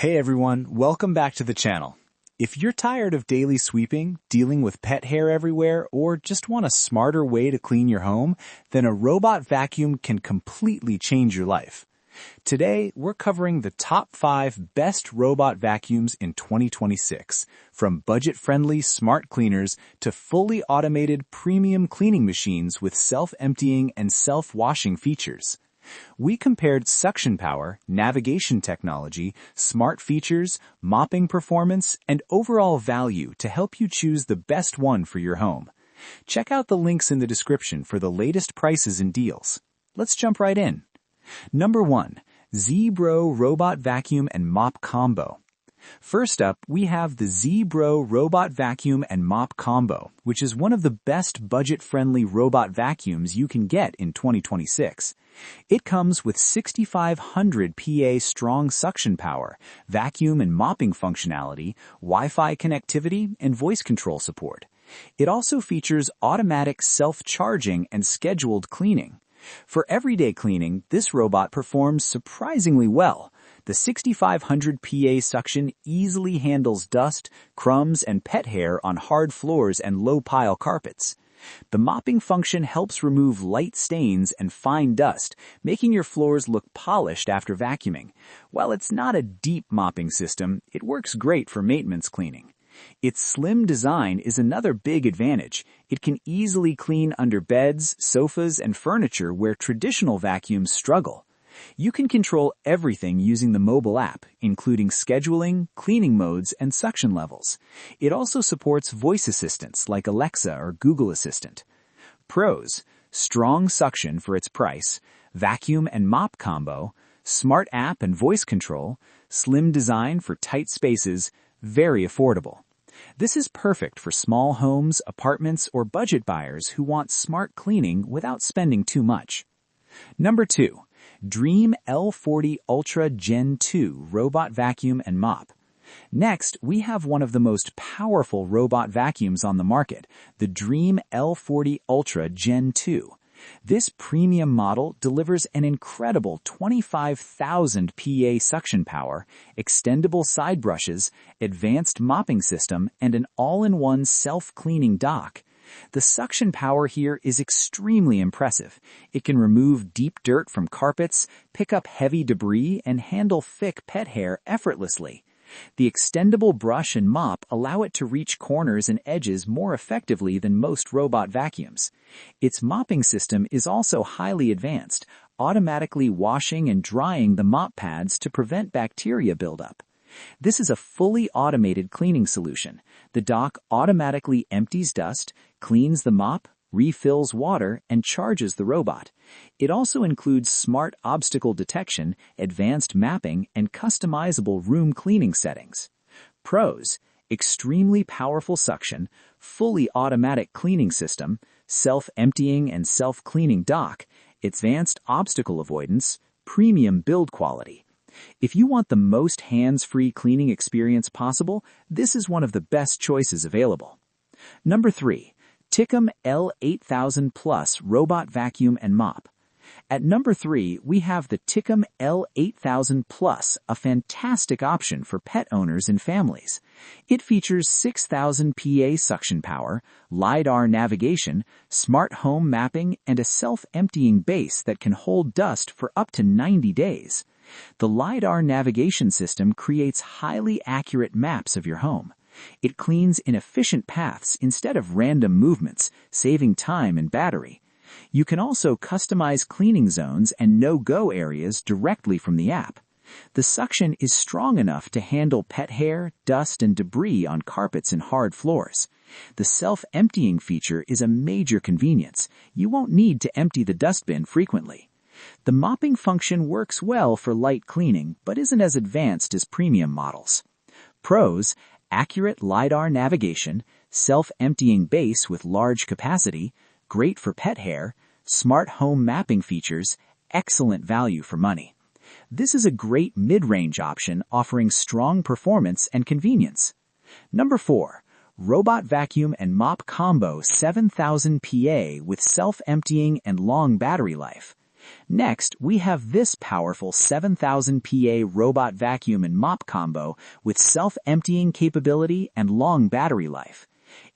Hey everyone, welcome back to the channel. If you're tired of daily sweeping, dealing with pet hair everywhere, or just want a smarter way to clean your home, then a robot vacuum can completely change your life. Today, we're covering the top 5 best robot vacuums in 2026, from budget-friendly smart cleaners to fully automated premium cleaning machines with self-emptying and self-washing features. We compared suction power, navigation technology, smart features, mopping performance, and overall value to help you choose the best one for your home. Check out the links in the description for the latest prices and deals. Let's jump right in. Number 1. XIEBro Robot Vacuum and Mop Combo. First up, we have the XIEBro Robot Vacuum and Mop Combo, which is one of the best budget-friendly robot vacuums you can get in 2026. It comes with 6,500 PA strong suction power, vacuum and mopping functionality, Wi-Fi connectivity, and voice control support. It also features automatic self-charging and scheduled cleaning. For everyday cleaning, this robot performs surprisingly well. The 6,500 PA suction easily handles dust, crumbs, and pet hair on hard floors and low-pile carpets. The mopping function helps remove light stains and fine dust, making your floors look polished after vacuuming. While it's not a deep mopping system, it works great for maintenance cleaning. Its slim design is another big advantage. It can easily clean under beds, sofas, and furniture where traditional vacuums struggle. You can control everything using the mobile app, including scheduling, cleaning modes, and suction levels. It also supports voice assistants like Alexa or Google Assistant. Pros: strong suction for its price, vacuum and mop combo, smart app and voice control, slim design for tight spaces, very affordable. This is perfect for small homes, apartments, or budget buyers who want smart cleaning without spending too much. Number 2. DREAME L40 Ultra Gen 2 Robot Vacuum and Mop. Next, we have one of the most powerful robot vacuums on the market, the DREAME L40 Ultra Gen 2. This premium model delivers an incredible 25,000 PA suction power, extendable side brushes, advanced mopping system, and an all-in-one self-cleaning dock. The suction power here is extremely impressive. It can remove deep dirt from carpets, pick up heavy debris, and handle thick pet hair effortlessly. The extendable brush and mop allow it to reach corners and edges more effectively than most robot vacuums. Its mopping system is also highly advanced, automatically washing and drying the mop pads to prevent bacteria buildup. This is a fully automated cleaning solution. The dock automatically empties dust, cleans the mop, refills water, and charges the robot. It also includes smart obstacle detection, advanced mapping, and customizable room cleaning settings. Pros: extremely powerful suction, fully automatic cleaning system, self-emptying and self-cleaning dock, advanced obstacle avoidance, premium build quality. If you want the most hands-free cleaning experience possible, this is one of the best choices available. Number 3. Tikom L8000 Plus Robot Vacuum and Mop. At number 3, we have the Tikom L8000 Plus, a fantastic option for pet owners and families. It features 6,000 PA suction power, LiDAR navigation, smart home mapping, and a self-emptying base that can hold dust for up to 90 days. The LiDAR navigation system creates highly accurate maps of your home. It cleans in efficient paths instead of random movements, saving time and battery. You can also customize cleaning zones and no-go areas directly from the app. The suction is strong enough to handle pet hair, dust, and debris on carpets and hard floors. The self-emptying feature is a major convenience. You won't need to empty the dustbin frequently. The mopping function works well for light cleaning, but isn't as advanced as premium models. Pros: accurate LiDAR navigation, self-emptying base with large capacity, great for pet hair, smart home mapping features, excellent value for money. This is a great mid-range option offering strong performance and convenience. Number 4. Robot Vacuum and Mop Combo 7,000 PA with self-emptying and long battery life. Next, we have this powerful 7000 PA robot vacuum and mop combo with self-emptying capability and long battery life.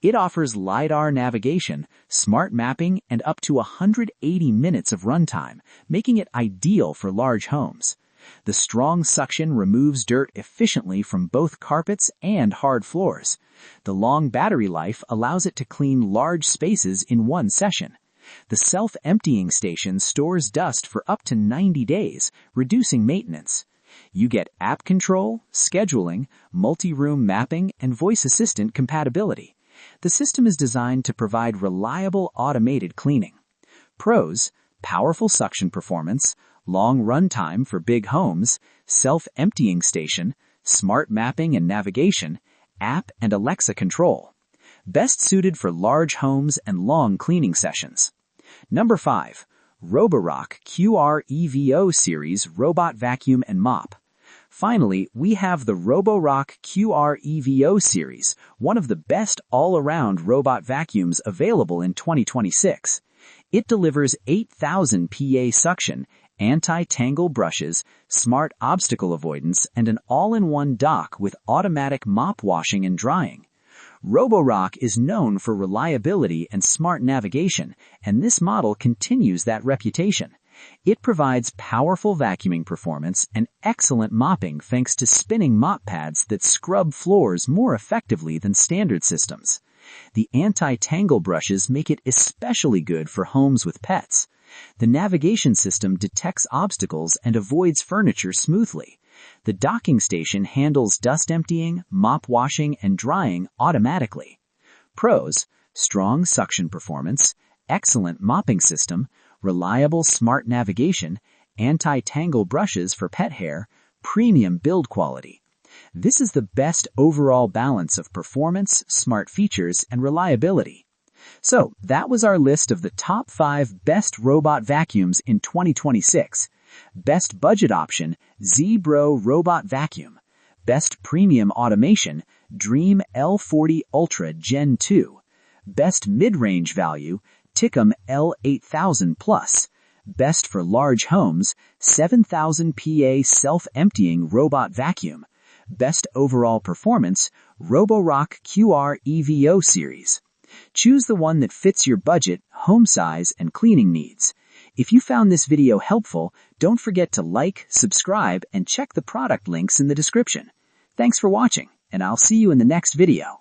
It offers LiDAR navigation, smart mapping, and up to 180 minutes of runtime, making it ideal for large homes. The strong suction removes dirt efficiently from both carpets and hard floors. The long battery life allows it to clean large spaces in one session. The self-emptying station stores dust for up to 90 days, reducing maintenance. You get app control, scheduling, multi-room mapping, and voice assistant compatibility. The system is designed to provide reliable automated cleaning. Pros: powerful suction performance, long runtime for big homes, self-emptying station, smart mapping and navigation, app and Alexa control. Best suited for large homes and long cleaning sessions. Number 5. Roborock Qrevo Series Robot Vacuum and Mop. Finally, we have the Roborock Qrevo Series, one of the best all-around robot vacuums available in 2026. It delivers 8000 PA suction, anti-tangle brushes, smart obstacle avoidance, and an all-in-one dock with automatic mop washing and drying. Roborock is known for reliability and smart navigation, and this model continues that reputation. It provides powerful vacuuming performance and excellent mopping thanks to spinning mop pads that scrub floors more effectively than standard systems. The anti-tangle brushes make it especially good for homes with pets. The navigation system detects obstacles and avoids furniture smoothly. The docking station handles dust emptying, mop washing, and drying automatically. Pros: strong suction performance, excellent mopping system, reliable smart navigation, anti-tangle brushes for pet hair, premium build quality. This is the best overall balance of performance, smart features, and reliability. So, that was our list of the top 5 best robot vacuums in 2026. Best budget option, XIEBro Robot Vacuum. Best premium automation, DREAME L40 Ultra Gen 2. Best mid-range value, Tikom L8000 Plus. Best for large homes, 7000 PA self-emptying robot vacuum. Best overall performance, Roborock Qrevo Series. Choose the one that fits your budget, home size, and cleaning needs. If you found this video helpful, don't forget to like, subscribe, and check the product links in the description. Thanks for watching, and I'll see you in the next video.